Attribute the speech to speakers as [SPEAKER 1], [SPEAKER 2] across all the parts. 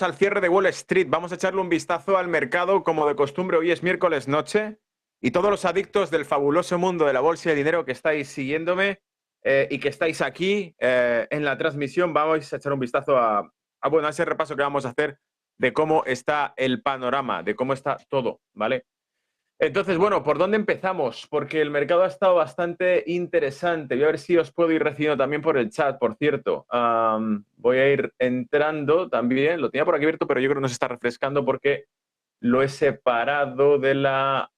[SPEAKER 1] al cierre de Wall Street. Vamos a echarle un vistazo al mercado como de costumbre. Hoy es miércoles noche y todos los adictos del fabuloso mundo de la bolsa y el dinero que estáis siguiéndome y que estáis aquí en la transmisión, vamos a echar un vistazo a ese repaso que vamos a hacer de cómo está el panorama, de cómo está todo, ¿vale? Entonces, bueno, ¿por dónde empezamos? Porque el mercado ha estado bastante interesante. Voy a ver si os puedo ir recibiendo también por el chat, por cierto. Voy a ir entrando también. Lo tenía por aquí abierto, pero yo creo que no se está refrescando porque lo he separado de la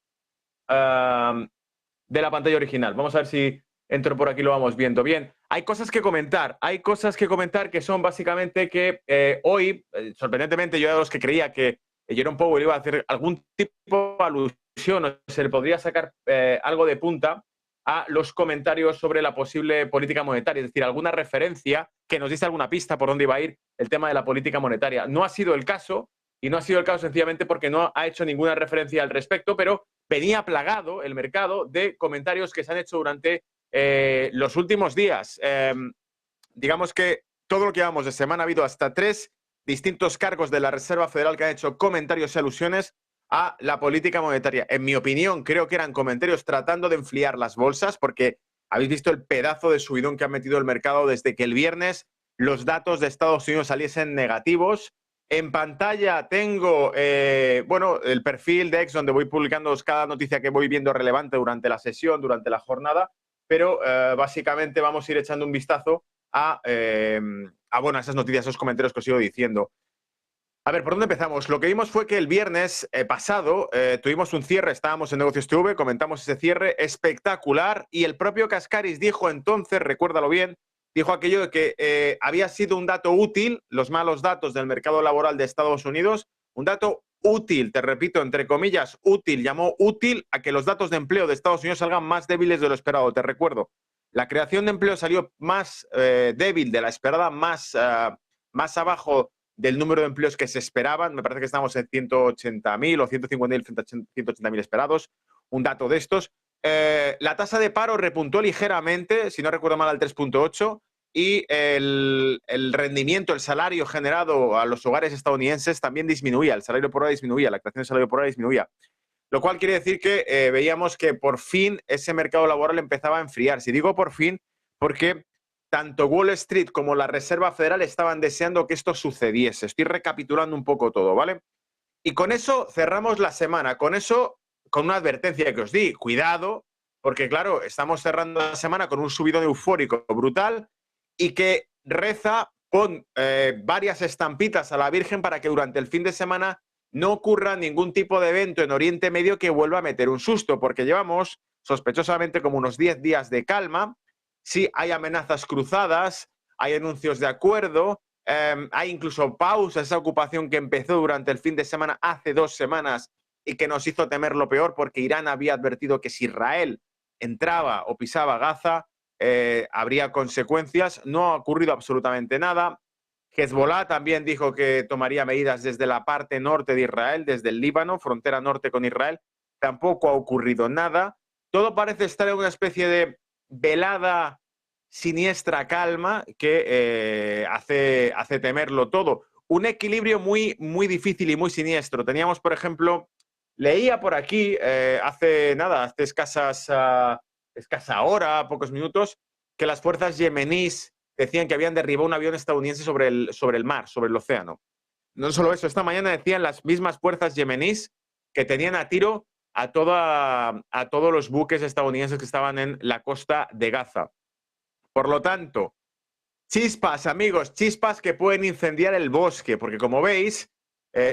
[SPEAKER 1] pantalla original. Vamos a ver si entro por aquí y lo vamos viendo. Bien, hay cosas que comentar. Hay cosas que comentar que son básicamente que hoy, sorprendentemente, yo era de los que creía que Jerome Powell iba a hacer algún tipo de alusión o se le podría sacar algo de punta a los comentarios sobre la posible política monetaria, es decir, alguna referencia que nos diese alguna pista por dónde iba a ir el tema de la política monetaria. No ha sido el caso, y no ha sido el caso sencillamente porque no ha hecho ninguna referencia al respecto, pero venía plagado el mercado de comentarios que se han hecho durante los últimos días. Digamos que todo lo que llevamos de semana ha habido hasta 3 distintos cargos de la Reserva Federal que han hecho comentarios y alusiones a la política monetaria. En mi opinión, creo que eran comentarios tratando de enfriar las bolsas, porque habéis visto el pedazo de subidón que ha metido el mercado desde que el viernes los datos de Estados Unidos saliesen negativos. En pantalla tengo el perfil de X, donde voy publicando cada noticia que voy viendo relevante durante la sesión, durante la jornada, pero básicamente vamos a ir echando un vistazo a esas noticias, esos comentarios que os sigo diciendo. A ver, ¿por dónde empezamos? Lo que vimos fue que el viernes pasado tuvimos un cierre, estábamos en Negocios TV, comentamos ese cierre espectacular y el propio Cascaris dijo entonces, recuérdalo bien, dijo aquello de que había sido un dato útil, los malos datos del mercado laboral de Estados Unidos, un dato útil, te repito, entre comillas, útil, llamó útil a que los datos de empleo de Estados Unidos salgan más débiles de lo esperado. Te recuerdo, la creación de empleo salió más débil de la esperada, más abajo del número de empleos que se esperaban. Me parece que estamos en 180.000 o 150.000 frente a 180.000 esperados. Un dato de estos. La tasa de paro repuntó ligeramente, si no recuerdo mal, al 3,8, y el rendimiento, el salario generado a los hogares estadounidenses también disminuía. El salario por hora disminuía, la creación de salario por hora disminuía. Lo cual quiere decir que veíamos que por fin ese mercado laboral empezaba a enfriarse. Y digo por fin porque tanto Wall Street como la Reserva Federal estaban deseando que esto sucediese. Estoy recapitulando un poco todo, ¿vale? Y con eso cerramos la semana. Con eso, con una advertencia que os di, cuidado, porque claro, estamos cerrando la semana con un subidón eufórico brutal y que reza con varias estampitas a la Virgen para que durante el fin de semana no ocurra ningún tipo de evento en Oriente Medio que vuelva a meter un susto, porque llevamos sospechosamente como unos 10 días de calma. Sí, hay amenazas cruzadas, hay anuncios de acuerdo, hay incluso pausas, esa ocupación que empezó durante el fin de semana hace 2 semanas y que nos hizo temer lo peor porque Irán había advertido que si Israel entraba o pisaba Gaza, habría consecuencias. No ha ocurrido absolutamente nada. Hezbollah también dijo que tomaría medidas desde la parte norte de Israel, desde el Líbano, frontera norte con Israel. Tampoco ha ocurrido nada. Todo parece estar en una especie de velada siniestra calma que hace temerlo todo. Un equilibrio muy, muy difícil y muy siniestro. Teníamos, por ejemplo, leía por aquí hace escasa hora, pocos minutos, que las fuerzas yemeníes decían que habían derribado un avión estadounidense sobre el mar, sobre el océano. No solo eso, esta mañana decían las mismas fuerzas yemeníes que tenían a tiro a todos los buques estadounidenses que estaban en la costa de Gaza. Por lo tanto, chispas, amigos, chispas que pueden incendiar el bosque, porque como veis,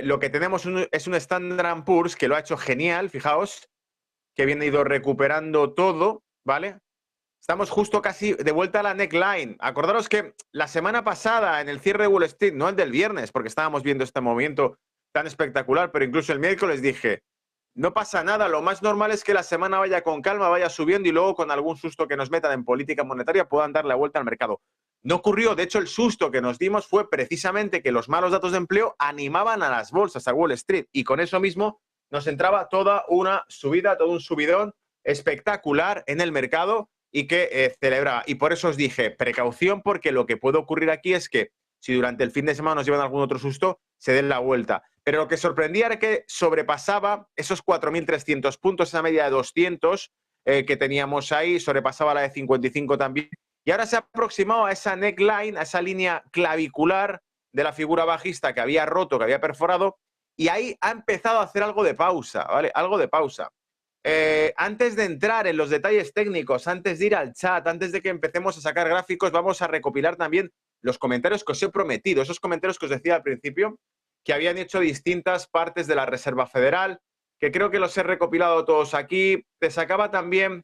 [SPEAKER 1] lo que tenemos es un Standard & Poor's que lo ha hecho genial, fijaos, que viene ido recuperando todo, ¿vale? Estamos justo casi de vuelta a la neckline. Acordaros que la semana pasada, en el cierre de Wall Street, no el del viernes, porque estábamos viendo este movimiento tan espectacular, pero incluso el miércoles dije, no pasa nada, lo más normal es que la semana vaya con calma, vaya subiendo y luego con algún susto que nos metan en política monetaria puedan dar la vuelta al mercado. No ocurrió, de hecho el susto que nos dimos fue precisamente que los malos datos de empleo animaban a las bolsas, a Wall Street, y con eso mismo nos entraba toda una subida, todo un subidón espectacular en el mercado y que celebraba. Y por eso os dije, precaución, porque lo que puede ocurrir aquí es que si durante el fin de semana nos llevan algún otro susto, se den la vuelta. Pero lo que sorprendía era que sobrepasaba esos 4.300 puntos, esa media de 200 que teníamos ahí, sobrepasaba la de 55 también. Y ahora se ha aproximado a esa neckline, a esa línea clavicular de la figura bajista que había roto, que había perforado, y ahí ha empezado a hacer algo de pausa, ¿vale? Algo de pausa. Antes de entrar en los detalles técnicos, antes de ir al chat, antes de que empecemos a sacar gráficos, vamos a recopilar también los comentarios que os he prometido, esos comentarios que os decía al principio, que habían hecho distintas partes de la Reserva Federal, que creo que los he recopilado todos aquí. Te sacaba también,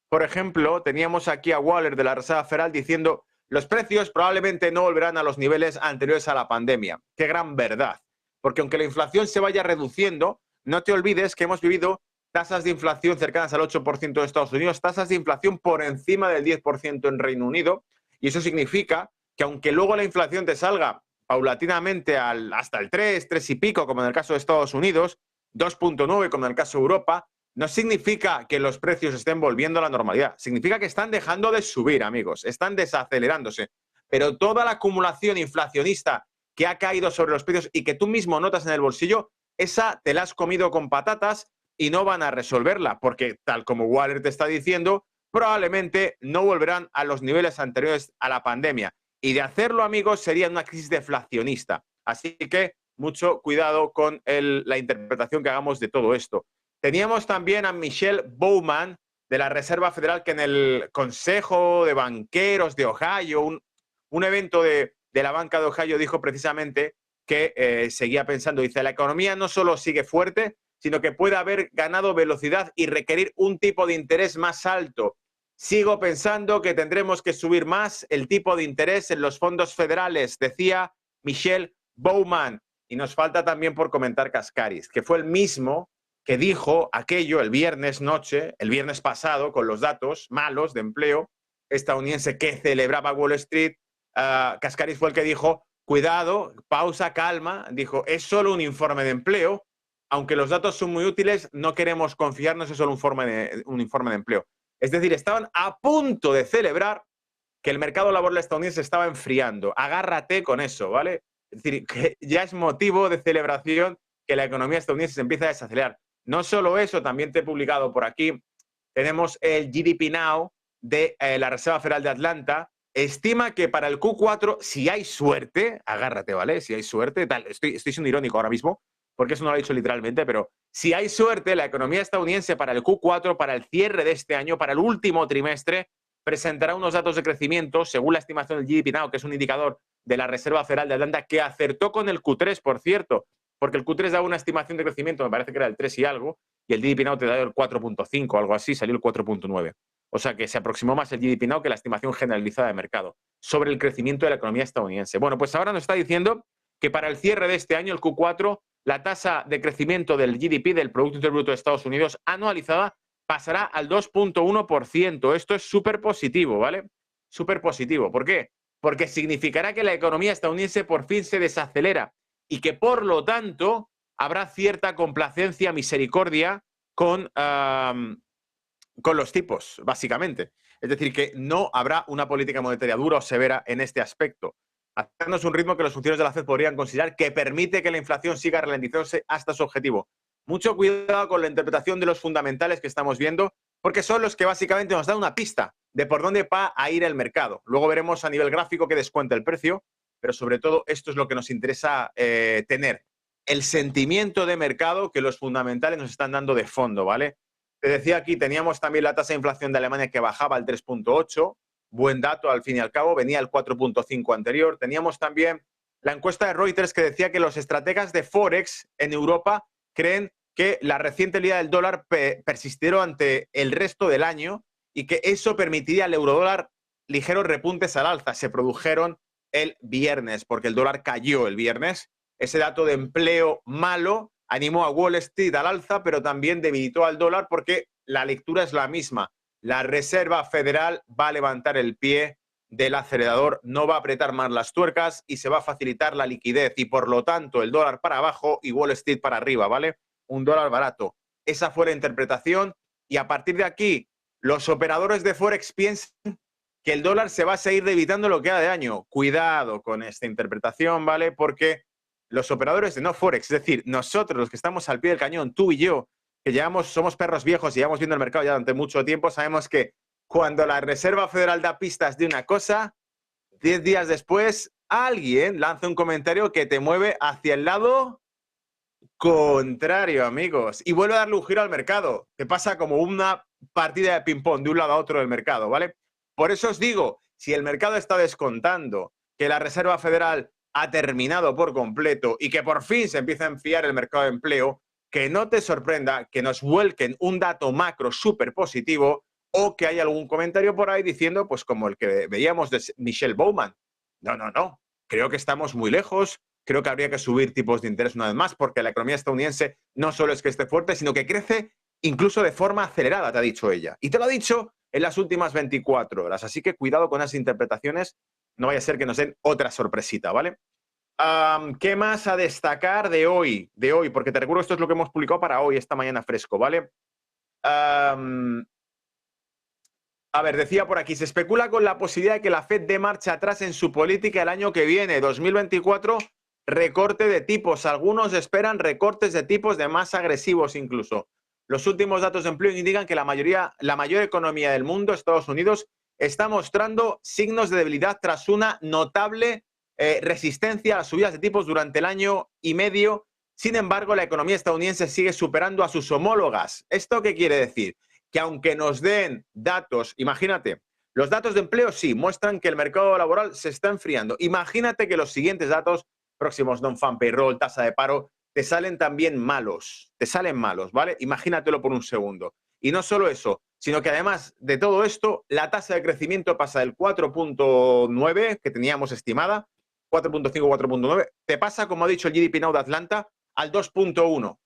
[SPEAKER 1] por ejemplo, teníamos aquí a Waller de la Reserva Federal diciendo los precios probablemente no volverán a los niveles anteriores a la pandemia. Qué gran verdad. Porque aunque la inflación se vaya reduciendo, no te olvides que hemos vivido tasas de inflación cercanas al 8% de Estados Unidos, tasas de inflación por encima del 10% en Reino Unido, y eso significa que aunque luego la inflación te salga paulatinamente hasta el 3, 3 y pico, como en el caso de Estados Unidos, 2.9 como en el caso de Europa, no significa que los precios estén volviendo a la normalidad. Significa que están dejando de subir, amigos, están desacelerándose. Pero toda la acumulación inflacionista que ha caído sobre los precios y que tú mismo notas en el bolsillo, esa te la has comido con patatas y no van a resolverla, porque tal como Waller te está diciendo, probablemente no volverán a los niveles anteriores a la pandemia. Y de hacerlo, amigos, sería una crisis deflacionista. Así que mucho cuidado con la interpretación que hagamos de todo esto. Teníamos también a Michelle Bowman de la Reserva Federal, que en el Consejo de Banqueros de Ohio, un evento de la banca de Ohio, dijo precisamente que seguía pensando, dice, la economía no solo sigue fuerte, sino que puede haber ganado velocidad y requerir un tipo de interés más alto. Sigo pensando que tendremos que subir más el tipo de interés en los fondos federales, decía Michelle Bowman. Y nos falta también por comentar Cascaris, que fue el mismo que dijo aquello el viernes noche, el viernes pasado, con los datos malos de empleo estadounidense que celebraba Wall Street. Cascaris fue el que dijo, cuidado, pausa, calma, dijo, es solo un informe de empleo, aunque los datos son muy útiles, no queremos confiarnos, es solo un informe de empleo. Es decir, estaban a punto de celebrar que el mercado laboral estadounidense estaba enfriando. Agárrate con eso, ¿vale? Es decir, que ya es motivo de celebración que la economía estadounidense se empieza a desacelerar. No solo eso, también te he publicado por aquí, tenemos el GDP Now de la Reserva Federal de Atlanta, estima que para el Q4, si hay suerte, agárrate, ¿vale? Si hay suerte, tal, estoy siendo irónico ahora mismo, porque eso no lo he dicho literalmente, pero si hay suerte, la economía estadounidense para el Q4, para el cierre de este año, para el último trimestre, presentará unos datos de crecimiento, según la estimación del GDP Now, que es un indicador de la Reserva Federal de Atlanta, que acertó con el Q3, por cierto, porque el Q3 daba una estimación de crecimiento, me parece que era el 3 y algo, y el GDP Now te da el 4.5 o algo así, salió el 4.9. O sea que se aproximó más el GDP Now que la estimación generalizada de mercado sobre el crecimiento de la economía estadounidense. Bueno, pues ahora nos está diciendo que para el cierre de este año, el Q4, la tasa de crecimiento del GDP, del Producto Interior Bruto de Estados Unidos, anualizada, pasará al 2.1%. Esto es súper positivo, ¿vale? Súper positivo. ¿Por qué? Porque significará que la economía estadounidense por fin se desacelera y que, por lo tanto, habrá cierta complacencia, misericordia con los tipos, básicamente. Es decir, que no habrá una política monetaria dura o severa en este aspecto. Hacernos un ritmo que los funcionarios de la FED podrían considerar que permite que la inflación siga ralentizándose hasta su objetivo. Mucho cuidado con la interpretación de los fundamentales que estamos viendo, porque son los que básicamente nos dan una pista de por dónde va a ir el mercado. Luego veremos a nivel gráfico que descuenta el precio, pero sobre todo esto es lo que nos interesa tener. El sentimiento de mercado que los fundamentales nos están dando de fondo, ¿vale? Te decía aquí, teníamos también la tasa de inflación de Alemania que bajaba al 3.8, buen dato al fin y al cabo, venía al 4.5 anterior. Teníamos también la encuesta de Reuters que decía que los estrategas de Forex en Europa creen que la reciente salida del dólar persistirá ante el resto del año y que eso permitiría al eurodólar ligeros repuntes al alza. Se produjeron el viernes, porque el dólar cayó el viernes. Ese dato de empleo malo animó a Wall Street al alza, pero también debilitó al dólar porque la lectura es la misma. La Reserva Federal va a levantar el pie del acelerador, no va a apretar más las tuercas y se va a facilitar la liquidez y, por lo tanto, el dólar para abajo y Wall Street para arriba, ¿vale? Un dólar barato. Esa fue la interpretación y a partir de aquí los operadores de Forex piensan que el dólar se va a seguir debilitando lo que queda de año. Cuidado con esta interpretación, ¿vale? Porque los operadores de no Forex, es decir, nosotros los que estamos al pie del cañón, tú y yo, que somos perros viejos y llevamos viendo el mercado ya durante mucho tiempo, sabemos que cuando la Reserva Federal da pistas de una cosa, 10 días después alguien lanza un comentario que te mueve hacia el lado contrario, amigos, y vuelve a darle un giro al mercado. Te pasa como una partida de ping-pong de un lado a otro del mercado, ¿vale? Por eso os digo, si el mercado está descontando que la Reserva Federal ha terminado por completo y que por fin se empieza a enfriar el mercado de empleo, que no te sorprenda que nos vuelquen un dato macro súper positivo o que haya algún comentario por ahí diciendo, pues como el que veíamos de Michelle Bowman. No. Creo que estamos muy lejos. Creo que habría que subir tipos de interés una vez más porque la economía estadounidense no solo es que esté fuerte, sino que crece incluso de forma acelerada, te ha dicho ella. Y te lo ha dicho en las últimas 24 horas. Así que cuidado con esas interpretaciones. No vaya a ser que nos den otra sorpresita, ¿vale? ¿Qué más a destacar de hoy? Porque te recuerdo, esto es lo que hemos publicado para hoy, esta mañana fresco, ¿vale? A ver, decía por aquí, se especula con la posibilidad de que la Fed dé marcha atrás en su política el año que viene, 2024, recorte de tipos. Algunos esperan recortes de tipos de más agresivos incluso. Los últimos datos de empleo indican que la mayor economía del mundo, Estados Unidos, está mostrando signos de debilidad tras una notable resistencia a las subidas de tipos durante el año y medio. Sin embargo, la economía estadounidense sigue superando a sus homólogas. ¿Esto qué quiere decir? Que aunque nos den datos, imagínate, los datos de empleo sí muestran que el mercado laboral se está enfriando. Imagínate que los siguientes datos, próximos non-farm payroll, tasa de paro, te salen también malos. Te salen malos, ¿vale? Imagínatelo por un segundo. Y no solo eso, sino que además de todo esto, la tasa de crecimiento pasa del 4.9 que teníamos estimada, 4.5, 4.9, te pasa, como ha dicho el GDP Now de Atlanta, al 2.1.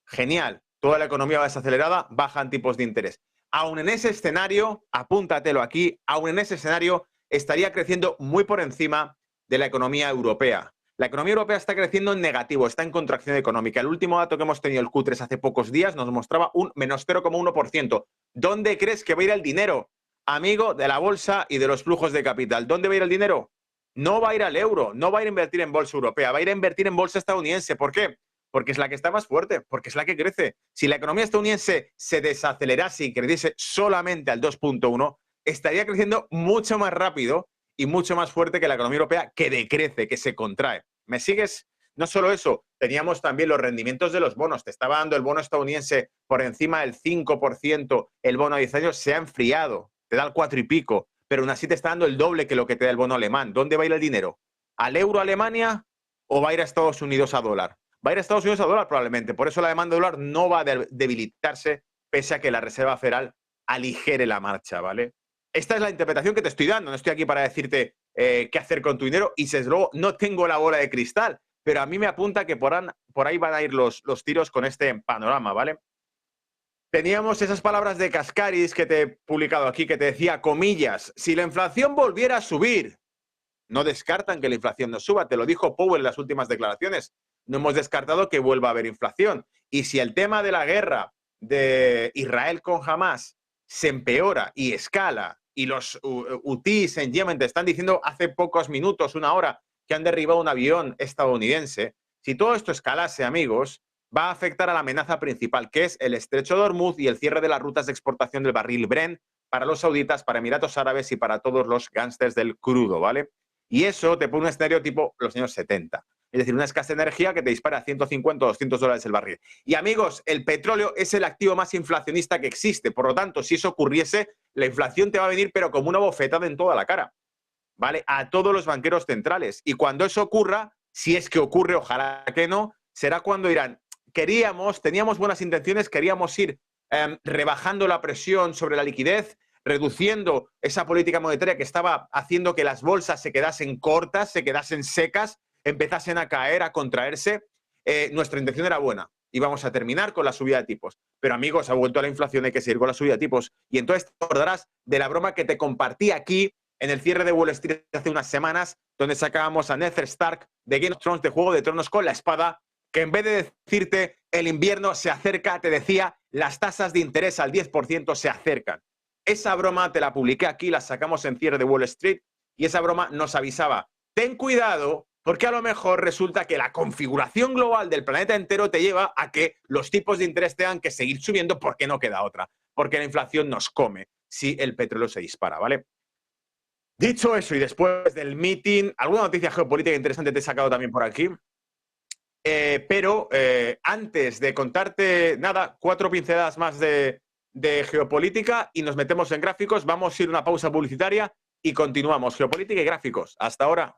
[SPEAKER 1] Genial. Toda la economía va desacelerada, bajan tipos de interés. Aún en ese escenario, apúntatelo aquí, aún en ese escenario estaría creciendo muy por encima de la economía europea. La economía europea está creciendo en negativo, está en contracción económica. El último dato que hemos tenido, el Q3, hace pocos días, nos mostraba un menos 0,1%. ¿Dónde crees que va a ir el dinero, amigo de la bolsa y de los flujos de capital? ¿Dónde va a ir el dinero? No va a ir al euro, no va a ir a invertir en bolsa europea, va a ir a invertir en bolsa estadounidense. ¿Por qué? Porque es la que está más fuerte, porque es la que crece. Si la economía estadounidense se desacelerase y creciese solamente al 2.1, estaría creciendo mucho más rápido y mucho más fuerte que la economía europea, que decrece, que se contrae. ¿Me sigues? No solo eso, teníamos también los rendimientos de los bonos. Te estaba dando el bono estadounidense por encima del 5%, el bono a 10 años se ha enfriado, te da el 4 y pico, pero aún así te está dando el doble que lo que te da el bono alemán. ¿Dónde va a ir el dinero? ¿Al euro a Alemania o va a ir a Estados Unidos a dólar? Va a ir a Estados Unidos a dólar probablemente. Por eso la demanda de dólar no va a debilitarse pese a que la Reserva Federal aligere la marcha, ¿vale? Esta es la interpretación que te estoy dando. No estoy aquí para decirte qué hacer con tu dinero y desde luego no tengo la bola de cristal, pero a mí me apunta que por ahí van a ir los tiros con este panorama, ¿vale? Teníamos esas palabras de Cascaris que te he publicado aquí que te decía, comillas, si la inflación volviera a subir, no descartan que la inflación no suba, te lo dijo Powell en las últimas declaraciones. No hemos descartado que vuelva a haber inflación. Y si el tema de la guerra de Israel con Hamas se empeora y escala, y los hutíes en Yemen te están diciendo hace pocos minutos, una hora, que han derribado un avión estadounidense, si todo esto escalase, amigos, va a afectar a la amenaza principal, que es el estrecho de Hormuz y el cierre de las rutas de exportación del barril Brent para los sauditas, para Emiratos Árabes y para todos los gángsters del crudo, ¿vale? Y eso te pone un escenario tipo los años 70. Es decir, una escasez de energía que te dispara a 150 o 200 dólares el barril. Y amigos, el petróleo es el activo más inflacionista que existe. Por lo tanto, si eso ocurriese, la inflación te va a venir pero como una bofetada en toda la cara, ¿vale? A todos los banqueros centrales. Y cuando eso ocurra, si es que ocurre, ojalá que no, será cuando dirán, teníamos buenas intenciones, queríamos ir rebajando la presión sobre la liquidez, reduciendo esa política monetaria que estaba haciendo que las bolsas se quedasen cortas, se quedasen secas, empezasen a caer, a contraerse. Nuestra intención era buena. Íbamos a terminar con la subida de tipos. Pero, amigos, ha vuelto a la inflación, hay que seguir con la subida de tipos. Y entonces te acordarás de la broma que te compartí aquí en el cierre de Wall Street hace unas semanas, donde sacábamos a Ned Stark de Game of Thrones, de Juego de Tronos, con la espada, que en vez de decirte el invierno se acerca, te decía las tasas de interés al 10% se acercan. Esa broma te la publiqué aquí, la sacamos en cierre de Wall Street y esa broma nos avisaba, ten cuidado porque a lo mejor resulta que la configuración global del planeta entero te lleva a que los tipos de interés tengan que seguir subiendo porque no queda otra, porque la inflación nos come si el petróleo se dispara, ¿vale? Dicho eso, y después del meeting, alguna noticia geopolítica interesante te he sacado también por aquí. Pero antes de contarte, nada, 4 pinceladas más de geopolítica y nos metemos en gráficos, vamos a ir a una pausa publicitaria y continuamos. Geopolítica y gráficos. Hasta ahora.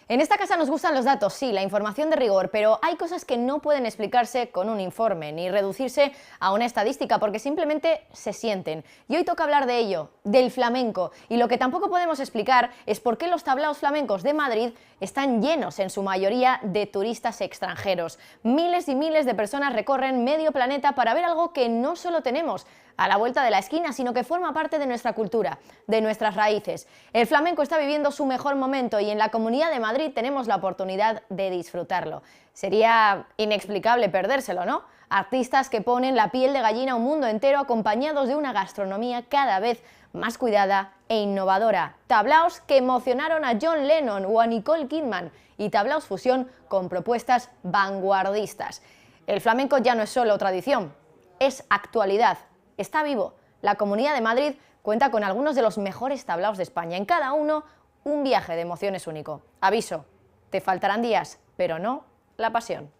[SPEAKER 2] En esta casa nos gustan los datos, sí, la información de rigor, pero hay cosas que no pueden explicarse con un informe, ni reducirse a una estadística, porque simplemente se sienten. Y hoy toca hablar de ello, del flamenco. Y lo que tampoco podemos explicar es por qué los tablaos flamencos de Madrid están llenos en su mayoría de turistas extranjeros. Miles y miles de personas recorren medio planeta para ver algo que no solo tenemos a la vuelta de la esquina, sino que forma parte de nuestra cultura, de nuestras raíces. El flamenco está viviendo su mejor momento y en la Comunidad de Madrid tenemos la oportunidad de disfrutarlo. Sería inexplicable perdérselo, ¿no? Artistas que ponen la piel de gallina a un mundo entero acompañados de una gastronomía cada vez más cuidada e innovadora. Tablaos que emocionaron a John Lennon o a Nicole Kidman y tablaos fusión con propuestas vanguardistas. El flamenco ya no es solo tradición, es actualidad. Está vivo. La Comunidad de Madrid cuenta con algunos de los mejores tablaos de España. En cada uno, un viaje de emociones único. Aviso, te faltarán días, pero no la pasión.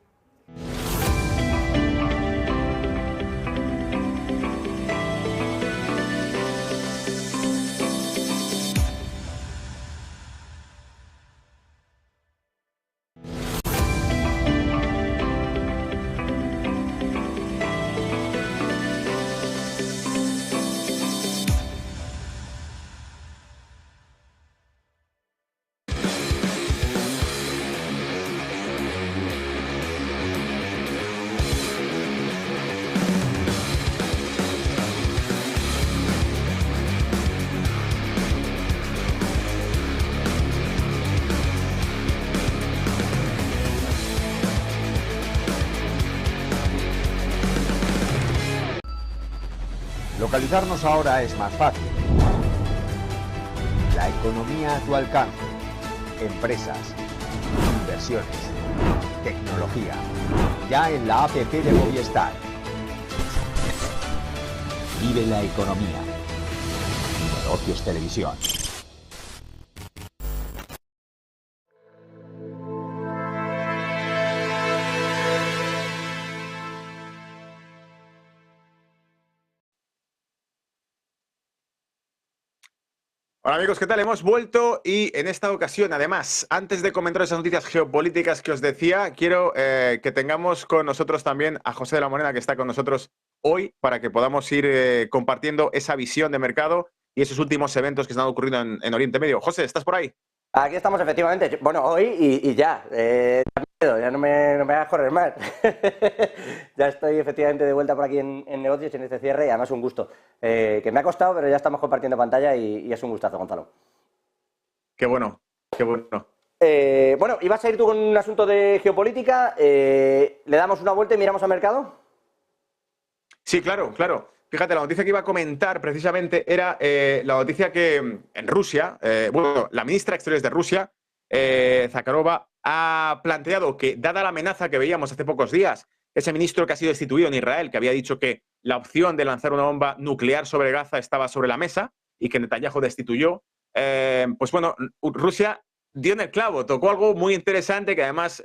[SPEAKER 3] Localizarnos ahora es más fácil. La economía a tu alcance. Empresas, inversiones, tecnología. Ya en la app de Movistar. Vive la economía. Negocios Televisión.
[SPEAKER 1] Hola amigos, ¿qué tal? Hemos vuelto y en esta ocasión, además, antes de comentar esas noticias geopolíticas que os decía, quiero que tengamos con nosotros también a José de la Morena, que está con nosotros hoy, para que podamos ir compartiendo esa visión de mercado y esos últimos eventos que están ocurriendo en Oriente Medio. José, ¿estás por ahí?
[SPEAKER 4] Aquí estamos, efectivamente. Bueno, hoy y ya. Ya no me hagas correr más. Ya estoy efectivamente de vuelta por aquí en negocios, en este cierre, y además un gusto. Que me ha costado, pero ya estamos compartiendo pantalla y es un gustazo, Gonzalo.
[SPEAKER 1] Qué bueno, qué bueno.
[SPEAKER 4] Bueno, ¿ibas a ir tú con un asunto de geopolítica? ¿Le damos una vuelta y miramos al mercado?
[SPEAKER 1] Sí, claro, claro. Fíjate, la noticia que iba a comentar precisamente era la noticia que en Rusia, bueno, la ministra de Exteriores de Rusia, Zakharova, ha planteado que, dada la amenaza que veíamos hace pocos días, ese ministro que ha sido destituido en Israel, que había dicho que la opción de lanzar una bomba nuclear sobre Gaza estaba sobre la mesa y que Netanyahu destituyó, pues bueno, Rusia dio en el clavo, tocó algo muy interesante que además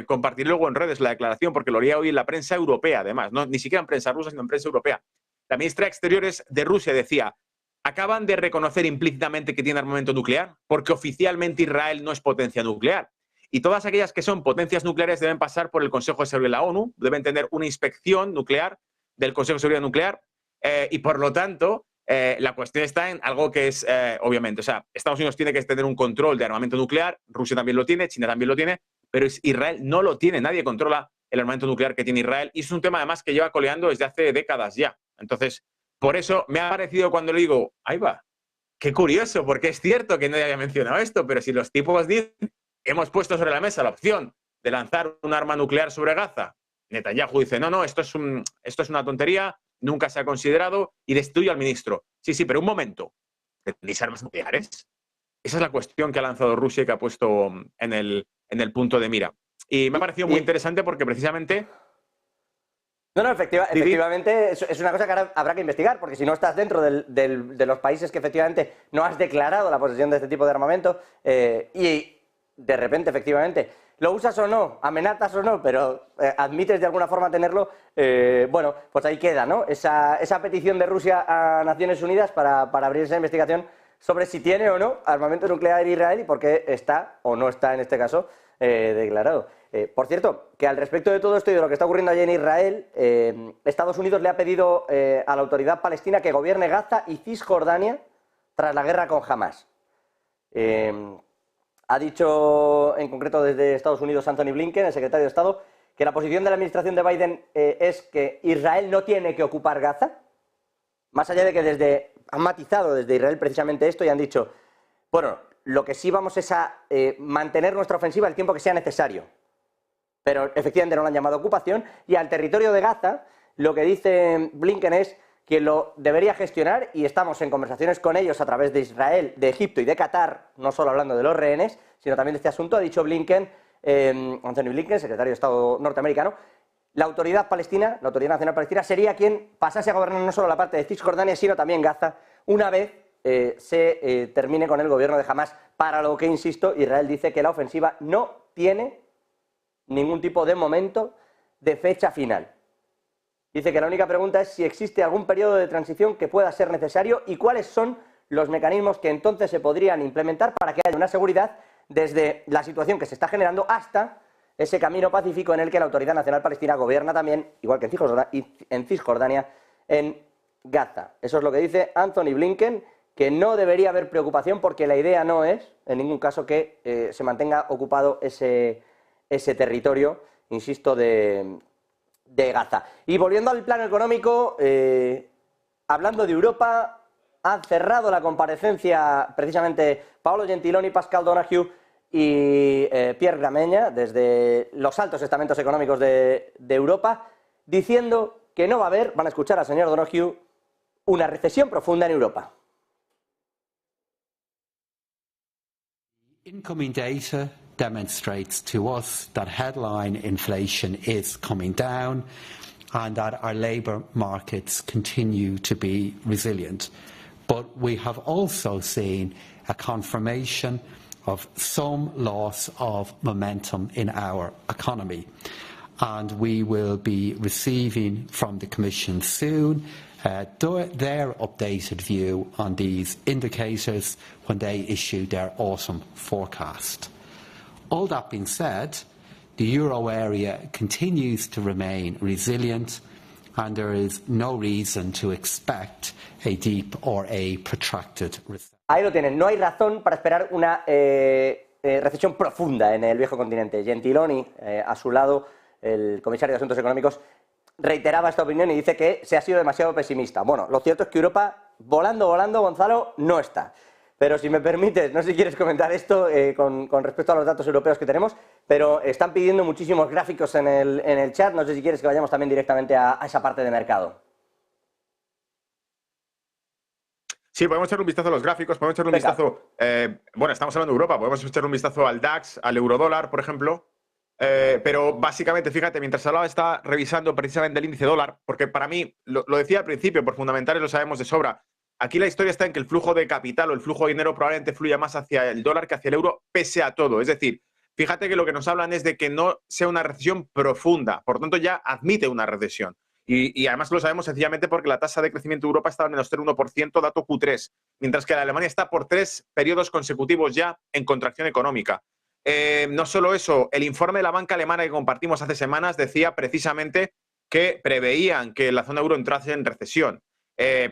[SPEAKER 1] compartiré luego en redes la declaración, porque lo haría hoy en la prensa europea, además, no ni siquiera en prensa rusa, sino en prensa europea. La ministra de Exteriores de Rusia decía: acaban de reconocer implícitamente que tiene armamento nuclear porque oficialmente Israel no es potencia nuclear. Y todas aquellas que son potencias nucleares deben pasar por el Consejo de Seguridad de la ONU, deben tener una inspección nuclear del Consejo de Seguridad Nuclear y, por lo tanto, la cuestión está en algo que es, obviamente, o sea, Estados Unidos tiene que tener un control de armamento nuclear, Rusia también lo tiene, China también lo tiene, pero Israel no lo tiene, nadie controla el armamento nuclear que tiene Israel y es un tema además que lleva coleando desde hace décadas ya. Entonces, por eso me ha parecido cuando le digo, ahí va, qué curioso, porque es cierto que nadie había mencionado esto, pero si los tipos dicen hemos puesto sobre la mesa la opción de lanzar un arma nuclear sobre Gaza. Netanyahu dice, no, esto es una tontería, nunca se ha considerado, y destituye al ministro. Sí, pero un momento, ¿tenéis armas nucleares? Esa es la cuestión que ha lanzado Rusia y que ha puesto en el punto de mira. Y me ha parecido muy interesante porque precisamente...
[SPEAKER 4] Efectivamente es una cosa que ahora habrá que investigar, porque si no estás dentro de los países que efectivamente no has declarado la posesión de este tipo de armamento y de repente efectivamente lo usas o no, amenazas o no, pero admites de alguna forma tenerlo, bueno, pues ahí queda, ¿no? Esa petición de Rusia a Naciones Unidas para abrir esa investigación sobre si tiene o no armamento nuclear Israel y por qué está o no está en este caso declarado. Por cierto, que al respecto de todo esto y de lo que está ocurriendo allí en Israel, Estados Unidos le ha pedido a la autoridad palestina que gobierne Gaza y Cisjordania tras la guerra con Hamas. Ha dicho en concreto desde Estados Unidos Anthony Blinken, el secretario de Estado, que la posición de la administración de Biden es que Israel no tiene que ocupar Gaza, más allá de que han matizado desde Israel precisamente esto y han dicho, bueno, lo que sí vamos es a mantener nuestra ofensiva el tiempo que sea necesario. Pero efectivamente no lo han llamado ocupación, y al territorio de Gaza lo que dice Blinken es que lo debería gestionar, y estamos en conversaciones con ellos a través de Israel, de Egipto y de Qatar, no solo hablando de los rehenes, sino también de este asunto, ha dicho Blinken, Anthony Blinken, secretario de Estado norteamericano, la autoridad palestina, la Autoridad Nacional Palestina, sería quien pasase a gobernar no solo la parte de Cisjordania, sino también Gaza, una vez se termine con el gobierno de Hamas, para lo que, insisto, Israel dice que la ofensiva no tiene ningún tipo de momento de fecha final. Dice que la única pregunta es si existe algún periodo de transición que pueda ser necesario y cuáles son los mecanismos que entonces se podrían implementar para que haya una seguridad desde la situación que se está generando hasta ese camino pacífico en el que la Autoridad Nacional Palestina gobierna también, igual que en Cisjordania, en Gaza. Eso es lo que dice Anthony Blinken, que no debería haber preocupación porque la idea no es, en ningún caso, que se mantenga ocupado ese territorio, insisto, de Gaza. Y volviendo al plano económico, hablando de Europa, han cerrado la comparecencia precisamente Paolo Gentiloni, Pascal Donoghue y Pierre Gramegna, desde los altos estamentos económicos de Europa, diciendo que no va a haber, van a escuchar al señor Donoghue, una recesión profunda en Europa.
[SPEAKER 5] Incoming data demonstrates to us that headline inflation is coming down and that our labour markets continue to be resilient. But we have also seen a confirmation of some loss of momentum in our economy. And we will be receiving from the Commission soon their updated view on these indicators when they issue their autumn forecast. All that being said, the euro area continues to remain resilient and there is no reason to expect a deep or a protracted recession.
[SPEAKER 4] Ahí lo tienen, no hay razón para esperar una recesión profunda en el viejo continente. Gentiloni, a su lado, el comisario de Asuntos Económicos, reiteraba esta opinión y dice que se ha sido demasiado pesimista. Bueno, lo cierto es que Europa, volando, Gonzalo, no está. Pero si me permites, no sé si quieres comentar esto con respecto a los datos europeos que tenemos, pero están pidiendo muchísimos gráficos en el chat, no sé si quieres que vayamos también directamente a esa parte de mercado.
[SPEAKER 1] Sí, podemos echar un vistazo a los gráficos, podemos echar un vistazo, bueno, estamos hablando de Europa, podemos echar un vistazo al DAX, al eurodólar, por ejemplo, pero básicamente, fíjate, mientras hablaba estaba revisando precisamente el índice dólar, porque para mí, lo decía al principio, por fundamentales lo sabemos de sobra, aquí la historia está en que el flujo de capital o el flujo de dinero probablemente fluya más hacia el dólar que hacia el euro, pese a todo. Es decir, fíjate que lo que nos hablan es de que no sea una recesión profunda, por lo tanto ya admite una recesión. Y además lo sabemos sencillamente porque la tasa de crecimiento de Europa está en menos 0,1%, dato Q3, mientras que la Alemania está por 3 periodos consecutivos ya en contracción económica. No solo eso, el informe de la banca alemana que compartimos hace semanas decía precisamente que preveían que la zona euro entrase en recesión.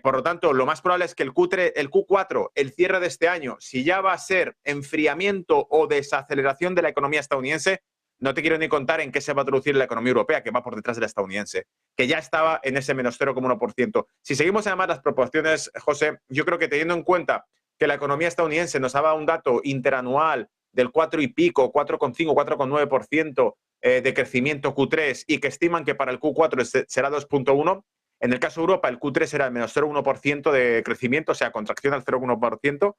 [SPEAKER 1] Por lo tanto, lo más probable es que el Q4, el cierre de este año, si ya va a ser enfriamiento o desaceleración de la economía estadounidense, no te quiero ni contar en qué se va a traducir la economía europea, que va por detrás de la estadounidense, que ya estaba en ese menos 0,1%. Si seguimos además las proporciones, José, yo creo que teniendo en cuenta que la economía estadounidense nos daba un dato interanual del 4 y pico, 4,5, 4,9% de crecimiento Q3 y que estiman que para el Q4 será 2,1%. En el caso de Europa, el Q3 será el menos 0,1% de crecimiento, o sea, contracción al 0,1%.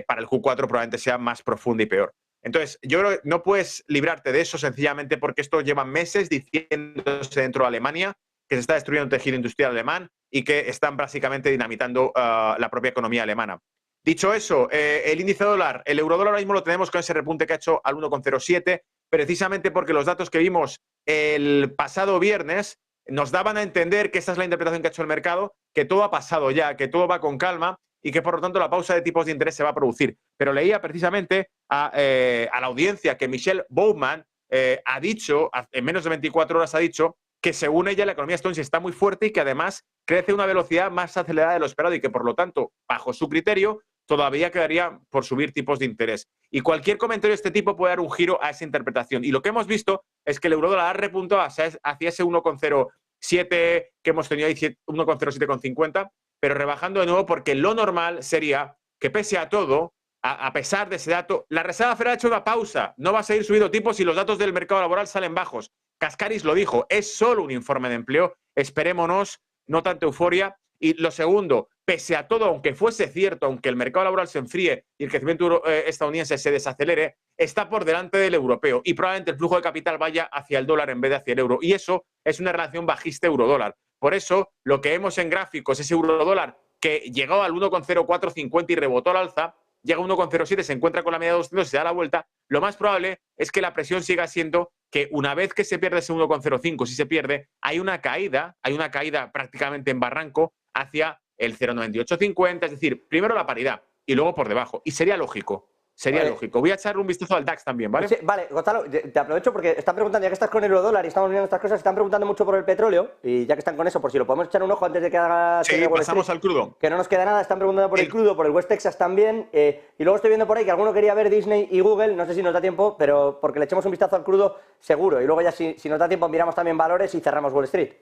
[SPEAKER 1] Para el Q4 probablemente sea más profunda y peor. Entonces, yo creo que no puedes librarte de eso sencillamente porque esto lleva meses diciéndose dentro de Alemania que se está destruyendo el tejido industrial alemán y que están básicamente dinamitando la propia economía alemana. Dicho eso, el índice dólar, el eurodólar ahora mismo lo tenemos con ese repunte que ha hecho al 1,07, precisamente porque los datos que vimos el pasado viernes nos daban a entender que esta es la interpretación que ha hecho el mercado, que todo ha pasado ya, que todo va con calma y que por lo tanto la pausa de tipos de interés se va a producir. Pero leía precisamente a la audiencia que Michelle Bowman ha dicho, en menos de 24 horas ha dicho, que según ella la economía estadounidense está muy fuerte y que además crece a una velocidad más acelerada de lo esperado y que por lo tanto, bajo su criterio, todavía quedaría por subir tipos de interés. Y cualquier comentario de este tipo puede dar un giro a esa interpretación. Y lo que hemos visto es que el eurodólar ha repuntado hacia ese 1,07 que hemos tenido ahí, 1,0750, pero rebajando de nuevo porque lo normal sería que pese a todo, a pesar de ese dato, la Reserva Federal ha hecho una pausa. No va a seguir subiendo tipos si los datos del mercado laboral salen bajos. Cascaris lo dijo, es solo un informe de empleo. Esperémonos, no tanta euforia. Y lo segundo, pese a todo, aunque fuese cierto, aunque el mercado laboral se enfríe y el crecimiento estadounidense se desacelere, está por delante del europeo y probablemente el flujo de capital vaya hacia el dólar en vez de hacia el euro. Y eso es una relación bajista euro-dólar. Por eso, lo que vemos en gráficos, ese euro-dólar que llegó al 1,0450 y rebotó al alza, llega a 1,07, se encuentra con la media de 200 y se da la vuelta, lo más probable es que la presión siga siendo que una vez que se pierde ese 1,05, si se pierde, hay una caída prácticamente en barranco hacia el 0,9850, es decir, primero la paridad y luego por debajo. Y sería lógico. Sería lógico. Voy a echarle un vistazo al DAX también, ¿vale?
[SPEAKER 4] Sí, vale, Gonzalo, te aprovecho porque están preguntando, ya que estás con el eurodólar y estamos viendo estas cosas, están preguntando mucho por el petróleo y ya que están con eso, por si lo podemos echar un ojo antes de que haga...
[SPEAKER 1] Sí, pasamos al crudo.
[SPEAKER 4] Que no nos queda nada, están preguntando por el crudo, por el West Texas también, y luego estoy viendo por ahí que alguno quería ver Disney y Google, no sé si nos da tiempo, pero porque le echemos un vistazo al crudo seguro, y luego ya si nos da tiempo miramos también valores y cerramos Wall Street.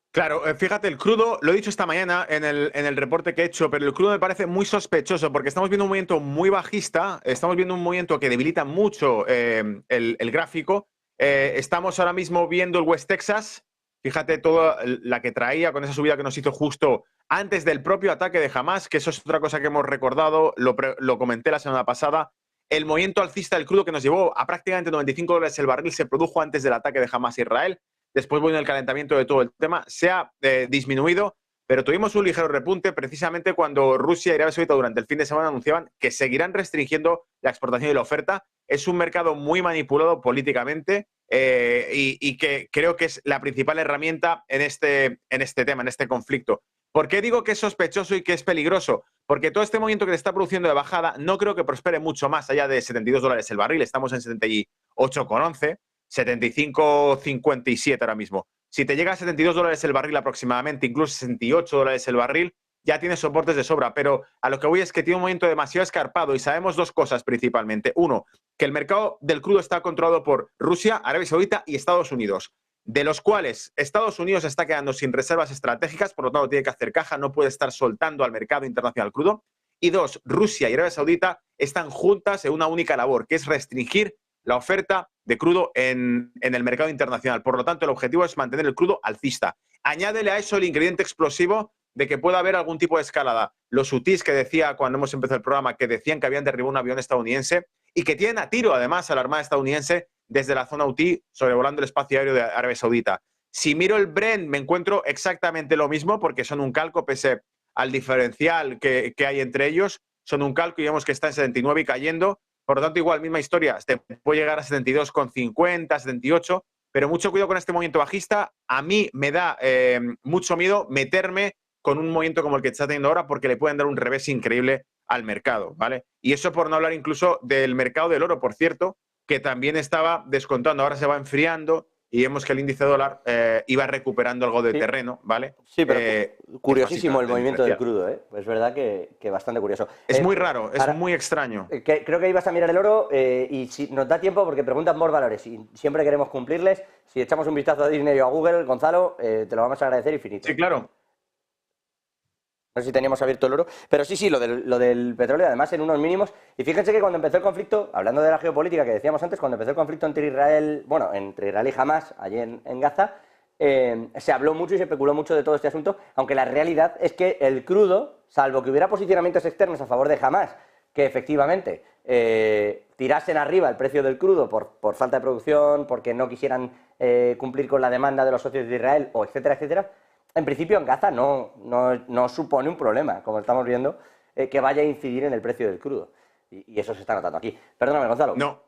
[SPEAKER 1] Claro, fíjate, el crudo, lo he dicho esta mañana en el reporte que he hecho, pero el crudo me parece muy sospechoso porque estamos viendo un movimiento muy bajista, estamos viendo un movimiento que debilita mucho el gráfico. Estamos ahora mismo viendo el West Texas, fíjate toda la que traía con esa subida que nos hizo justo antes del propio ataque de Hamas, que eso es otra cosa que hemos recordado, lo comenté la semana pasada. El movimiento alcista del crudo que nos llevó a prácticamente $95 el barril se produjo antes del ataque de Hamas a Israel. Después, bueno, el calentamiento de todo el tema se ha disminuido, pero tuvimos un ligero repunte precisamente cuando Rusia y Arabia Saudita durante el fin de semana anunciaban que seguirán restringiendo la exportación y la oferta. Es un mercado muy manipulado políticamente y que creo que es la principal herramienta en este tema, en este conflicto. ¿Por qué digo que es sospechoso y que es peligroso? Porque todo este movimiento que se está produciendo de bajada no creo que prospere mucho más allá de $72 el barril. Estamos en 78,11. 75,57 ahora mismo. Si te llega a $72 el barril aproximadamente, incluso $68 el barril, ya tienes soportes de sobra. Pero a lo que voy es que tiene un movimiento demasiado escarpado y sabemos dos cosas principalmente. Uno, que el mercado del crudo está controlado por Rusia, Arabia Saudita y Estados Unidos, de los cuales Estados Unidos está quedando sin reservas estratégicas, por lo tanto tiene que hacer caja, no puede estar soltando al mercado internacional crudo. Y dos, Rusia y Arabia Saudita están juntas en una única labor, que es restringir la oferta de crudo en el mercado internacional. Por lo tanto, el objetivo es mantener el crudo alcista. Añádele a eso el ingrediente explosivo de que pueda haber algún tipo de escalada. Los hutíes que decía cuando hemos empezado el programa, que decían que habían derribado un avión estadounidense y que tienen a tiro, además, a la Armada estadounidense desde la zona hutí, sobrevolando el espacio aéreo de Arabia Saudita. Si miro el Brent, me encuentro exactamente lo mismo, porque son un calco, pese al diferencial que hay entre ellos, son un calco y vemos que está en 79 y cayendo. Por lo tanto, igual, misma historia, te puede llegar a 72,50, 78, pero mucho cuidado con este movimiento bajista. A mí me da mucho miedo meterme con un movimiento como el que está teniendo ahora porque le pueden dar un revés increíble al mercado, ¿vale? Y eso por no hablar incluso del mercado del oro, por cierto, que también estaba descontando, ahora se va enfriando y vemos que el índice dólar iba recuperando algo de terreno, ¿vale?
[SPEAKER 4] Sí, pero curiosísimo el movimiento del crudo, ¿eh? Es verdad que bastante curioso.
[SPEAKER 1] Es muy raro, es muy extraño.
[SPEAKER 4] Creo que ibas a mirar el oro y si nos da tiempo, porque preguntan por valores y siempre queremos cumplirles, si echamos un vistazo a Disney o a Google, Gonzalo, te lo vamos a agradecer infinito.
[SPEAKER 1] Sí, claro.
[SPEAKER 4] No sé si teníamos abierto el oro, pero sí, lo del petróleo, además en unos mínimos. Y fíjense que cuando empezó el conflicto, hablando de la geopolítica que decíamos antes, cuando empezó el conflicto entre Israel y Hamas, allí en Gaza, se habló mucho y se especuló mucho de todo este asunto, aunque la realidad es que el crudo, salvo que hubiera posicionamientos externos a favor de Hamas, que efectivamente tirasen arriba el precio del crudo por falta de producción, porque no quisieran cumplir con la demanda de los socios de Israel, o etcétera, etcétera, en principio en Gaza no supone un problema, como estamos viendo, que vaya a incidir en el precio del crudo. Y eso se está notando aquí. Perdóname, Gonzalo.
[SPEAKER 1] No,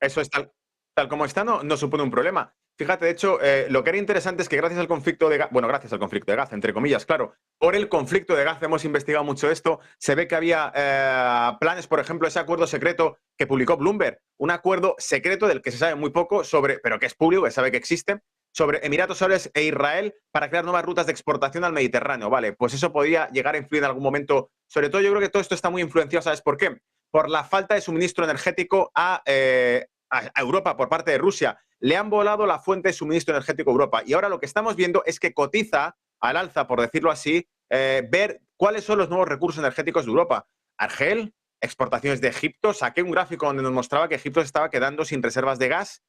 [SPEAKER 1] eso es tal como está, no supone un problema. Fíjate, de hecho, lo que era interesante es que gracias al conflicto de Gaza, entre comillas, claro, por el conflicto de Gaza hemos investigado mucho esto, se ve que había planes, por ejemplo, ese acuerdo secreto que publicó Bloomberg, un acuerdo secreto del que se sabe muy poco pero que es público, que sabe que existe, sobre Emiratos Árabes e Israel para crear nuevas rutas de exportación al Mediterráneo. Vale, pues eso podría llegar a influir en algún momento. Sobre todo yo creo que todo esto está muy influenciado, ¿sabes por qué? Por la falta de suministro energético a Europa por parte de Rusia. Le han volado la fuente de suministro energético a Europa. Y ahora lo que estamos viendo es que cotiza al alza, por decirlo así, ver cuáles son los nuevos recursos energéticos de Europa. Argel, exportaciones de Egipto. Saqué un gráfico donde nos mostraba que Egipto se estaba quedando sin reservas de gas,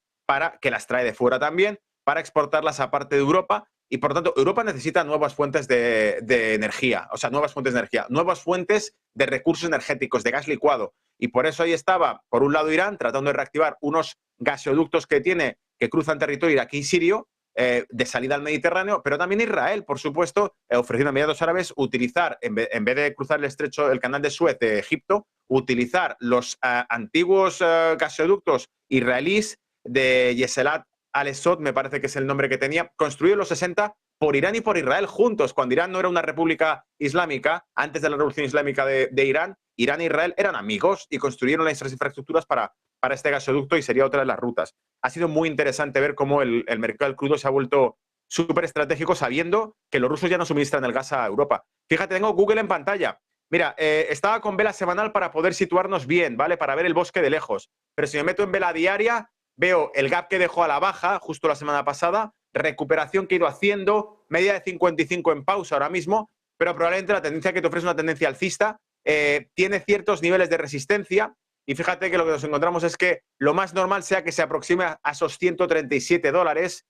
[SPEAKER 1] que las trae de fuera también, para exportarlas a parte de Europa. Y, por tanto, Europa necesita nuevas fuentes de energía, o sea, nuevas fuentes de energía, nuevas fuentes de recursos energéticos, de gas licuado. Y por eso ahí estaba, por un lado, Irán tratando de reactivar unos gasoductos que cruzan territorio iraquí y sirio, de salida al Mediterráneo, pero también Israel, por supuesto, ofreciendo a Emiratos Árabes utilizar, en vez de cruzar el canal de Suez de Egipto, utilizar los antiguos gasoductos israelíes de Yeselat Al-Esod, me parece que es el nombre que tenía, construido en los 60 por Irán y por Israel juntos, cuando Irán no era una república islámica, antes de la revolución islámica de Irán, Irán e Israel eran amigos y construyeron las infraestructuras para este gasoducto y sería otra de las rutas. Ha sido muy interesante ver cómo el mercado del crudo se ha vuelto súper estratégico sabiendo que los rusos ya no suministran el gas a Europa. Fíjate, tengo Google en pantalla. Mira, estaba con vela semanal para poder situarnos bien, ¿vale? Para ver el bosque de lejos. Pero si me meto en vela diaria, veo el gap que dejó a la baja justo la semana pasada, recuperación que ha ido haciendo, media de 55 en pausa ahora mismo, pero probablemente la tendencia que te ofrece una tendencia alcista, tiene ciertos niveles de resistencia y fíjate que lo que nos encontramos es que lo más normal sea que se aproxime a esos $137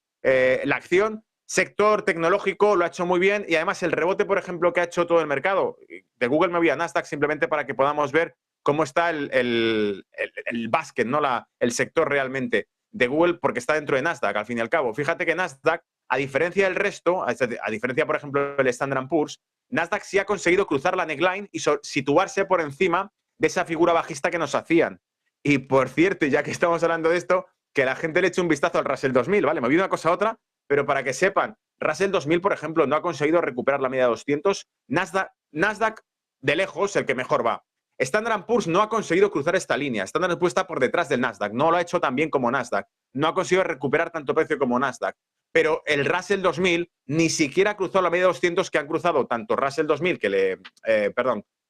[SPEAKER 1] la acción. Sector tecnológico lo ha hecho muy bien y además el rebote, por ejemplo, que ha hecho todo el mercado. De Google me voy a Nasdaq simplemente para que podamos ver cómo está el basket, ¿no? El sector realmente de Google, porque está dentro de Nasdaq, al fin y al cabo. Fíjate que Nasdaq, a diferencia del resto, a diferencia, por ejemplo, del Standard & Poor's, Nasdaq sí ha conseguido cruzar la neckline y situarse por encima de esa figura bajista que nos hacían. Y, por cierto, ya que estamos hablando de esto, que la gente le eche un vistazo al Russell 2000, ¿vale? Me voy de una cosa a otra, pero para que sepan, Russell 2000, por ejemplo, no ha conseguido recuperar la media de 200. Nasdaq, de lejos, el que mejor va. Standard & Poor's no ha conseguido cruzar esta línea. Standard & Poor's está por detrás del Nasdaq. No lo ha hecho tan bien como Nasdaq. No ha conseguido recuperar tanto precio como Nasdaq. Pero el Russell 2000 ni siquiera cruzó la media de 200 que han cruzado tanto Russell 2000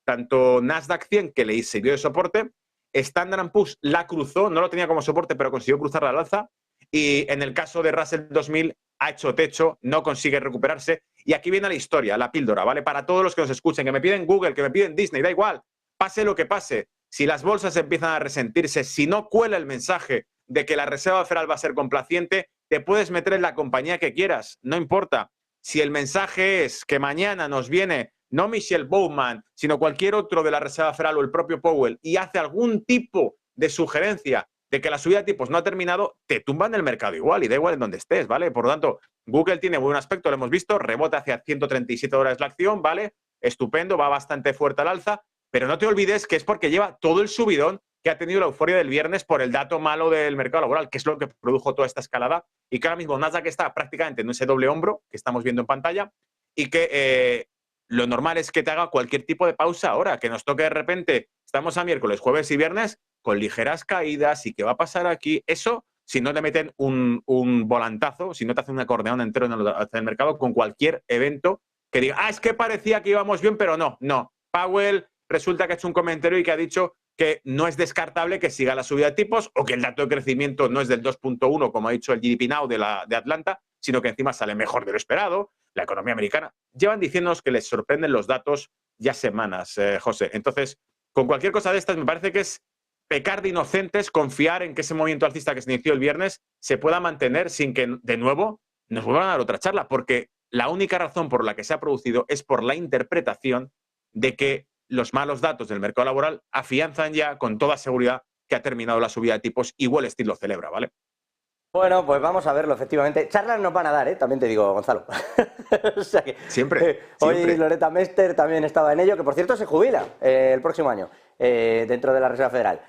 [SPEAKER 1] tanto Nasdaq 100 que le sirvió de soporte. Standard & Poor's la cruzó, no lo tenía como soporte, pero consiguió cruzarla al alza. Y en el caso de Russell 2000 ha hecho techo, no consigue recuperarse. Y aquí viene la historia, la píldora, ¿vale? Para todos los que nos escuchen, que me piden Google, que me piden Disney, da igual. Pase lo que pase, si las bolsas empiezan a resentirse, si no cuela el mensaje de que la Reserva Federal va a ser complaciente, te puedes meter en la compañía que quieras, no importa. Si el mensaje es que mañana nos viene no Michelle Bowman, sino cualquier otro de la Reserva Federal o el propio Powell y hace algún tipo de sugerencia de que la subida de tipos no ha terminado, te tumban el mercado igual y da igual en donde estés, ¿vale? Por lo tanto, Google tiene buen aspecto, lo hemos visto, rebota hacia $137 la acción, ¿vale? Estupendo, va bastante fuerte al alza. Pero no te olvides que es porque lleva todo el subidón que ha tenido la euforia del viernes por el dato malo del mercado laboral, que es lo que produjo toda esta escalada, y que ahora mismo Nasdaq está prácticamente en ese doble hombro que estamos viendo en pantalla, y que lo normal es que te haga cualquier tipo de pausa ahora, que nos toque de repente, estamos a miércoles, jueves y viernes, con ligeras caídas, y qué va a pasar aquí. Eso, si no te meten un volantazo, si no te hacen un acordeón entero en el mercado con cualquier evento que diga, es que parecía que íbamos bien, pero no. Powell resulta que ha hecho un comentario y que ha dicho que no es descartable que siga la subida de tipos o que el dato de crecimiento no es del 2.1, como ha dicho el GDP Now de Atlanta, sino que encima sale mejor de lo esperado. La economía americana. Llevan diciéndonos que les sorprenden los datos ya semanas, José. Entonces, con cualquier cosa de estas, me parece que es pecar de inocentes, confiar en que ese movimiento alcista que se inició el viernes se pueda mantener sin que, de nuevo, nos vuelvan a dar otra charla, porque la única razón por la que se ha producido es por la interpretación de que los malos datos del mercado laboral afianzan ya con toda seguridad que ha terminado la subida de tipos y Wall Street lo celebra, ¿vale?
[SPEAKER 4] Bueno, pues vamos a verlo, efectivamente. Charlas nos van a dar, también te digo, Gonzalo. O sea que,
[SPEAKER 1] siempre.
[SPEAKER 4] Hoy Loretta Mester también estaba en ello, que por cierto se jubila el próximo año dentro de la Reserva Federal.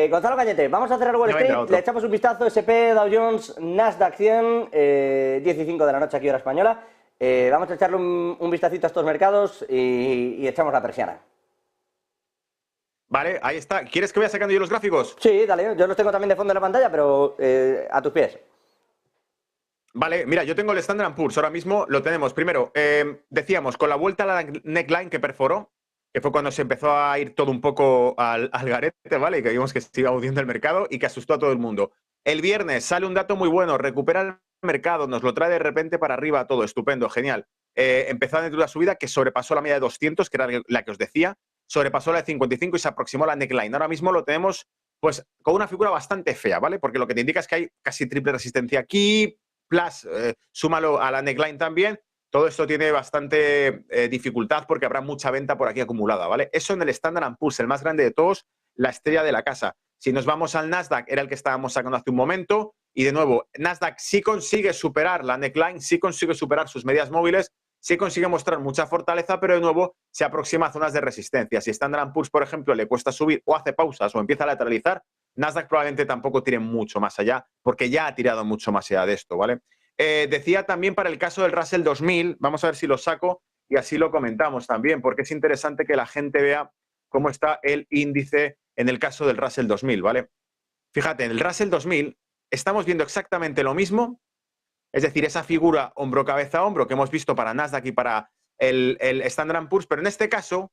[SPEAKER 4] Gonzalo Cañete, vamos a cerrar Wall Street, le echamos un vistazo, S&P, Dow Jones, Nasdaq 100, 10:05 de la noche aquí hora española. Vamos a echarle un vistacito a estos mercados y echamos la persiana.
[SPEAKER 1] Vale, ahí está. ¿Quieres que vaya sacando yo los gráficos?
[SPEAKER 4] Sí, dale, yo los tengo también de fondo en la pantalla, pero a tus pies.
[SPEAKER 1] Vale, mira, yo tengo el Standard & Poor's, ahora mismo lo tenemos. Primero, decíamos, con la vuelta a la neckline que perforó, que fue cuando se empezó a ir todo un poco al garete, ¿vale? Y que vimos que se iba hundiendo el mercado y que asustó a todo el mundo. El viernes sale un dato muy bueno, recupera el mercado, nos lo trae de repente para arriba todo, estupendo, genial. Empezó dentro de la subida que sobrepasó la media de 200, que era la que os decía, sobrepasó la de 55 y se aproximó a la neckline. Ahora mismo lo tenemos pues con una figura bastante fea, ¿vale? Porque lo que te indica es que hay casi triple resistencia aquí, plus súmalo a la neckline también. Todo esto tiene bastante dificultad porque habrá mucha venta por aquí acumulada, ¿vale? Eso en el Standard & Poor's, el más grande de todos, la estrella de la casa. Si nos vamos al Nasdaq, era el que estábamos sacando hace un momento, y de nuevo, Nasdaq sí consigue superar la neckline, sí consigue superar sus medias móviles, sí consigue mostrar mucha fortaleza, pero de nuevo se aproxima a zonas de resistencia. Si Standard & Poor's, por ejemplo, le cuesta subir o hace pausas o empieza a lateralizar, Nasdaq probablemente tampoco tire mucho más allá, porque ya ha tirado mucho más allá de esto, ¿vale? Decía también para el caso del Russell 2000, vamos a ver si lo saco y así lo comentamos también, porque es interesante que la gente vea cómo está el índice en el caso del Russell 2000, ¿vale? Fíjate, en el Russell 2000 estamos viendo exactamente lo mismo, es decir, esa figura hombro, cabeza, hombro que hemos visto para Nasdaq y para el Standard & Poor's, pero en este caso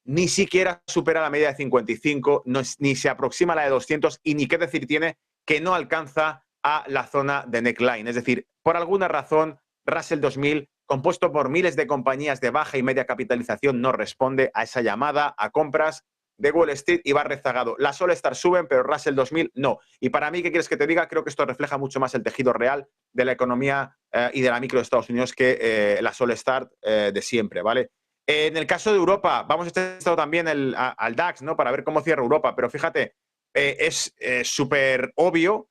[SPEAKER 1] ni siquiera supera la media de 55, ni se aproxima a la de 200 y ni qué decir tiene que no alcanza a la zona de neckline. Es decir, por alguna razón, Russell 2000, compuesto por miles de compañías de baja y media capitalización, no responde a esa llamada a compras de Wall Street y va rezagado. Las All Stars suben, pero Russell 2000 no. Y para mí, ¿qué quieres que te diga? Creo que esto refleja mucho más el tejido real de la economía y de la micro de Estados Unidos que las All Stars de siempre, ¿vale? En el caso de Europa, vamos a estar también al DAX, ¿no? Para ver cómo cierra Europa, pero fíjate, es súper obvio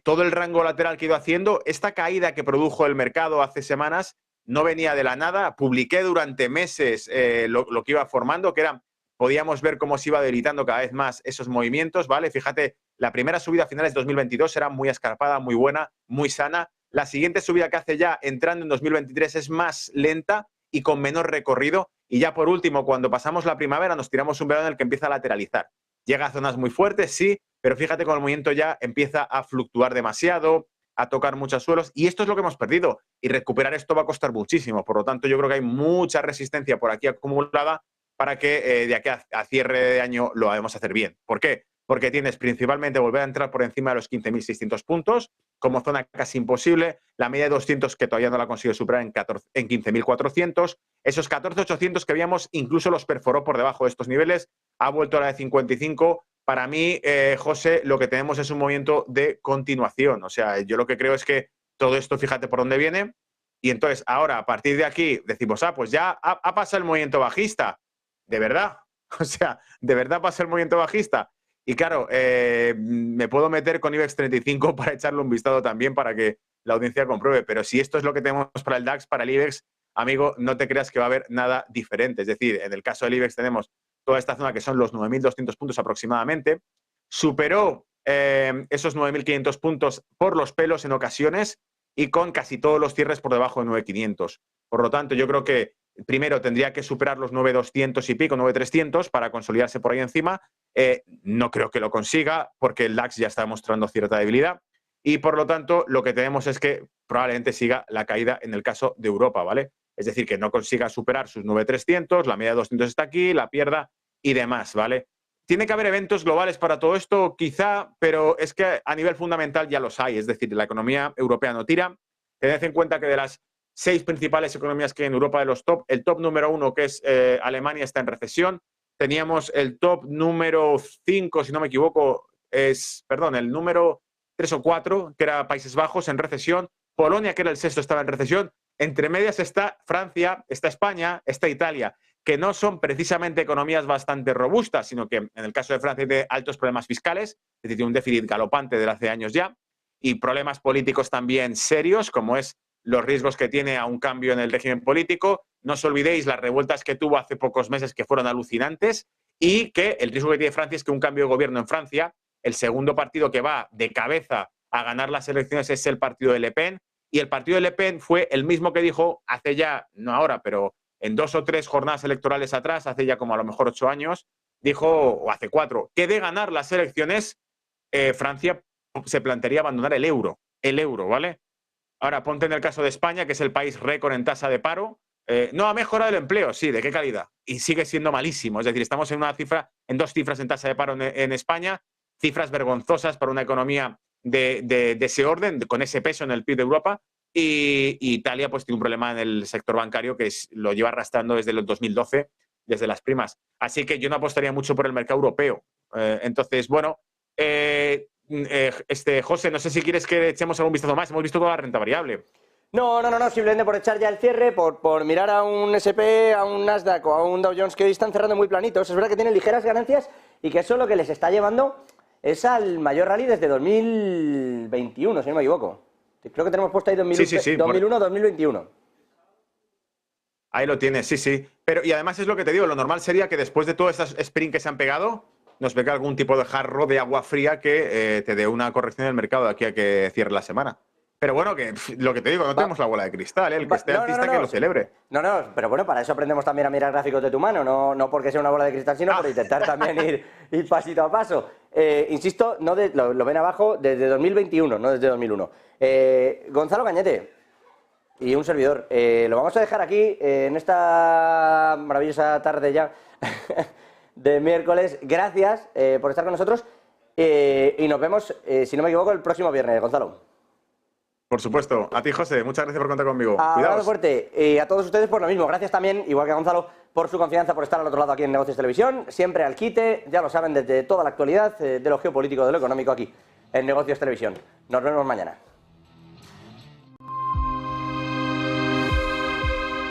[SPEAKER 1] todo el rango lateral que ha ido haciendo. Esta caída que produjo el mercado hace semanas no venía de la nada. Publiqué durante meses lo que iba formando, que era, podíamos ver cómo se iba debilitando cada vez más esos movimientos, ¿vale? Fíjate, la primera subida a finales de 2022 era muy escarpada, muy buena, muy sana. La siguiente subida que hace ya entrando en 2023 es más lenta y con menor recorrido. Y ya por último, cuando pasamos la primavera, nos tiramos un verano en el que empieza a lateralizar. Llega a zonas muy fuertes, sí, pero fíjate cómo el movimiento ya empieza a fluctuar demasiado, a tocar muchos suelos, y esto es lo que hemos perdido. Y recuperar esto va a costar muchísimo. Por lo tanto, yo creo que hay mucha resistencia por aquí acumulada para que de aquí a cierre de año lo vamos a hacer bien. ¿Por qué? Porque tienes principalmente volver a entrar por encima de los 15.600 puntos, como zona casi imposible, la media de 200 que todavía no la consigue superar en 15.400, esos 14.800 que habíamos incluso los perforó por debajo de estos niveles, ha vuelto a la de 55. Para mí, José, lo que tenemos es un movimiento de continuación. O sea, yo lo que creo es que todo esto, fíjate por dónde viene, y entonces ahora, a partir de aquí, decimos, pues ya ha pasado el movimiento bajista. ¿De verdad? O sea, ¿de verdad pasa el movimiento bajista? Y claro, me puedo meter con IBEX 35 para echarle un vistazo también para que la audiencia compruebe. Pero si esto es lo que tenemos para el DAX, para el IBEX, amigo, no te creas que va a haber nada diferente. Es decir, en el caso del IBEX tenemos toda esta zona que son los 9.200 puntos aproximadamente. Superó esos 9.500 puntos por los pelos en ocasiones y con casi todos los cierres por debajo de 9.500. Por lo tanto, yo creo que primero tendría que superar los 9.200 y pico, 9.300 para consolidarse por ahí encima. No creo que lo consiga porque el DAX ya está mostrando cierta debilidad y por lo tanto lo que tenemos es que probablemente siga la caída en el caso de Europa, ¿vale? Es decir, que no consiga superar sus 9.300, la media de 200 está aquí, la pierda y demás, ¿vale? Tiene que haber eventos globales para todo esto, quizá, pero es que a nivel fundamental ya los hay. Es decir, la economía europea no tira, Tened en cuenta que de las 6 principales economías que hay en Europa de los top, el top número 1, que es Alemania, está en recesión. Teníamos el top número 5, si no me equivoco, el número 3 o 4, que era Países Bajos, en recesión. Polonia, que era el 6º, estaba en recesión. Entre medias está Francia, está España, está Italia, que no son precisamente economías bastante robustas, sino que en el caso de Francia tiene altos problemas fiscales, es decir, tiene un déficit galopante desde hace años ya, y problemas políticos también serios, como es los riesgos que tiene a un cambio en el régimen político. No os olvidéis las revueltas que tuvo hace pocos meses, que fueron alucinantes, y que el riesgo que tiene Francia es que un cambio de gobierno en Francia, el segundo partido que va de cabeza a ganar las elecciones es el partido de Le Pen, y el partido de Le Pen fue el mismo que dijo hace ya, no ahora, pero en 2 o 3 jornadas electorales atrás, hace ya como a lo mejor 8 años, dijo, o hace 4, que de ganar las elecciones, Francia se plantearía abandonar el euro, ¿vale? Ahora, ponte en el caso de España, que es el país récord en tasa de paro. No ha mejorado el empleo, sí, ¿de qué calidad? Y sigue siendo malísimo. Es decir, estamos en 2 cifras en tasa de paro en España, cifras vergonzosas para una economía de ese orden, con ese peso en el PIB de Europa. Y Italia pues tiene un problema en el sector bancario que lo lleva arrastrando desde el 2012, desde las primas. Así que yo no apostaría mucho por el mercado europeo. Entonces, bueno, José, no sé si quieres que echemos algún vistazo más. Hemos visto toda la renta variable.
[SPEAKER 4] No, simplemente por echar ya el cierre, por mirar a un S&P, a un Nasdaq o a un Dow Jones que hoy están cerrando muy planitos. Es verdad que tienen ligeras ganancias y que eso lo que les está llevando es al mayor rally desde 2021, si no me equivoco. Creo que tenemos puesto ahí 2001-2021.
[SPEAKER 1] Ahí lo tienes, sí. Pero, y además es lo que te digo, lo normal sería que después de todos estos sprints que se han pegado, nos venga algún tipo de jarro de agua fría que te dé una corrección del mercado de aquí a que cierre la semana. Pero bueno, que lo que te digo, no tenemos la bola de cristal, el que esté alcista que lo celebre.
[SPEAKER 4] No, pero bueno, para eso aprendemos también a mirar gráficos de tu mano, no porque sea una bola de cristal, sino por intentar también ir pasito a paso. Insisto, lo ven abajo desde 2021, no desde 2001. Gonzalo Cañete y un servidor, lo vamos a dejar aquí en esta maravillosa tarde ya de miércoles. Gracias por estar con nosotros y nos vemos, si no me equivoco, el próximo viernes, Gonzalo.
[SPEAKER 1] Por supuesto. A ti, José, muchas gracias por contar conmigo.
[SPEAKER 4] Abrazo fuerte. Y a todos ustedes por lo mismo. Gracias también, igual que a Gonzalo, por su confianza, por estar al otro lado aquí en Negocios Televisión. Siempre al quite, ya lo saben, desde toda la actualidad de lo geopolítico, de lo económico aquí en Negocios Televisión. Nos vemos mañana.